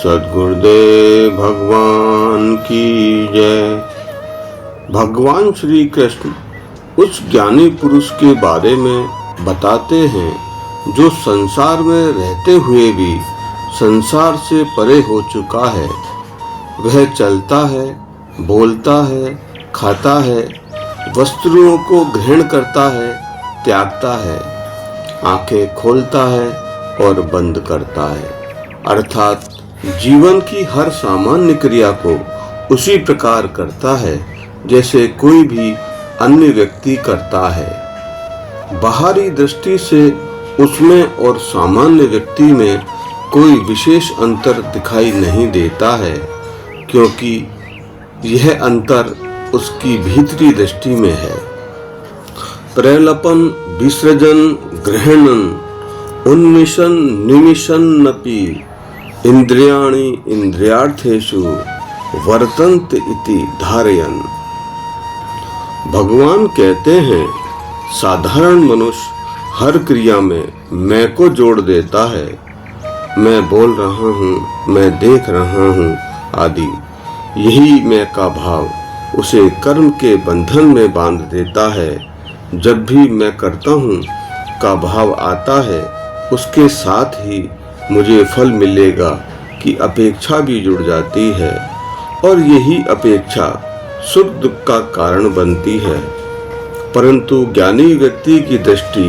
सद्गुरुदेव भगवान की जय। भगवान श्री कृष्ण उस ज्ञानी पुरुष के बारे में बताते हैं जो संसार में रहते हुए भी संसार से परे हो चुका है। वह चलता है, बोलता है, खाता है, वस्तुओं को ग्रहण करता है, त्यागता है, आंखें खोलता है और बंद करता है, अर्थात जीवन की हर सामान्य क्रिया को उसी प्रकार करता है जैसे कोई भी अन्य व्यक्ति करता है। बाहरी दृष्टि से उसमें और सामान्य व्यक्ति में कोई विशेष अंतर दिखाई नहीं देता है, क्योंकि यह अंतर उसकी भीतरी दृष्टि में है। प्रलपन विसर्जन ग्रहणन उन्मिषन निमिषन्नपि इंद्रियाणि इंद्रियार्थेषु वर्तन्त इति धारयन्। भगवान कहते हैं, साधारण मनुष्य हर क्रिया में मैं को जोड़ देता है। मैं बोल रहा हूँ, मैं देख रहा हूँ आदि। यही मैं का भाव उसे कर्म के बंधन में बांध देता है। जब भी मैं करता हूँ का भाव आता है, उसके साथ ही मुझे फल मिलेगा कि अपेक्षा भी जुड़ जाती है, और यही अपेक्षा सुख दुख का कारण बनती है। परंतु ज्ञानी व्यक्ति की दृष्टि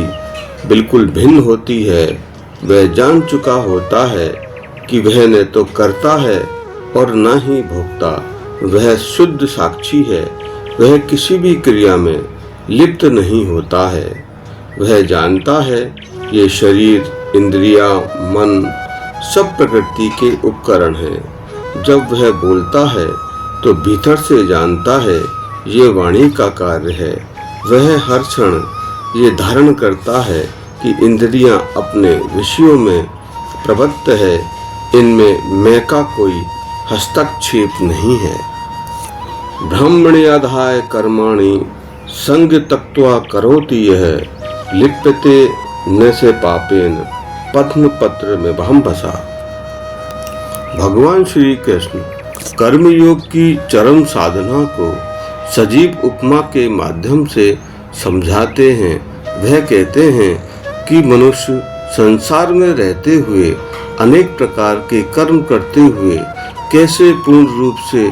बिल्कुल भिन्न होती है। वह जान चुका होता है कि वह न तो करता है और न ही भोगता। वह शुद्ध साक्षी है। वह किसी भी क्रिया में लिप्त नहीं होता है। वह जानता है ये शरीर, इंद्रियां, मन सब प्रकृति के उपकरण हैं। जब वह बोलता है तो भीतर से जानता है ये वाणी का कार्य है। वह हर क्षण ये धारण करता है कि इंद्रियां अपने विषयों में प्रवृत्त है। इनमें मैं का कोई हस्तक्षेप नहीं है। ब्रह्मण्याधाय कर्माणि संग तक्त्वा करोति यह लिप्यते न से पापेन पद्म पत्र में बहम बसा। भगवान श्री कृष्ण कर्मयोग की चरम साधना को सजीव उपमा के माध्यम से समझाते हैं। वह कहते हैं कि मनुष्य संसार में रहते हुए अनेक प्रकार के कर्म करते हुए कैसे पूर्ण रूप से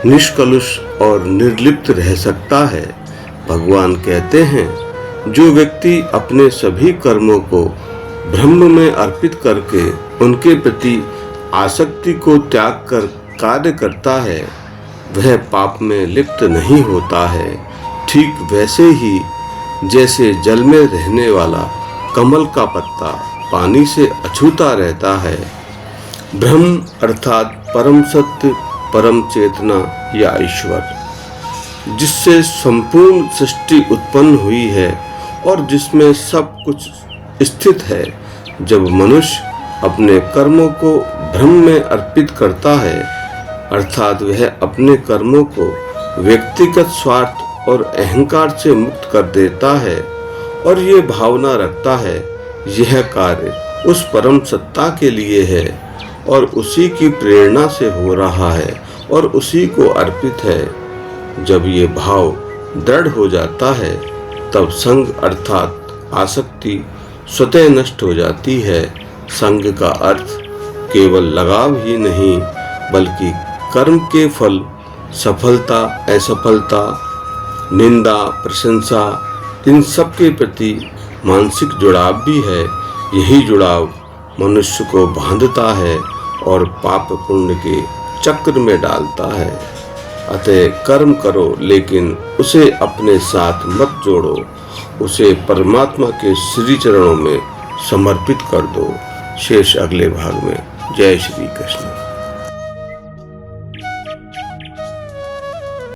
निष्कलुष और निर्लिप्त रह सकता है। भगवान कहते हैं, जो व्यक्ति अपने सभी कर्मों को ब्रह्म में अर्पित करके उनके प्रति आसक्ति को त्याग कर कार्य करता है, वह पाप में लिप्त नहीं होता है। ठीक वैसे ही जैसे जल में रहने वाला कमल का पत्ता पानी से अछूता रहता है। ब्रह्म अर्थात परम सत्य, परम चेतना या ईश्वर, जिससे संपूर्ण सृष्टि उत्पन्न हुई है और जिसमें सब कुछ स्थित है। जब मनुष्य अपने कर्मों को ब्रह्म में अर्पित करता है, अर्थात वह अपने कर्मों को व्यक्तिगत स्वार्थ और अहंकार से मुक्त कर देता है और ये भावना रखता है यह कार्य उस परम सत्ता के लिए है और उसी की प्रेरणा से हो रहा है और उसी को अर्पित है। जब ये भाव दृढ़ हो जाता है, तब संग अर्थात आसक्ति स्वतः नष्ट हो जाती है। संग का अर्थ केवल लगाव ही नहीं, बल्कि कर्म के फल, सफलता, असफलता, निंदा, प्रशंसा, इन सब के प्रति मानसिक जुड़ाव भी है। यही जुड़ाव मनुष्य को बांधता है और पाप पुण्य के चक्र में डालता है। अतः कर्म करो, लेकिन उसे अपने साथ मत जोड़ो। उसे परमात्मा के श्री चरणों में समर्पित कर दो। शेष अगले भाग में। जय श्री कृष्ण।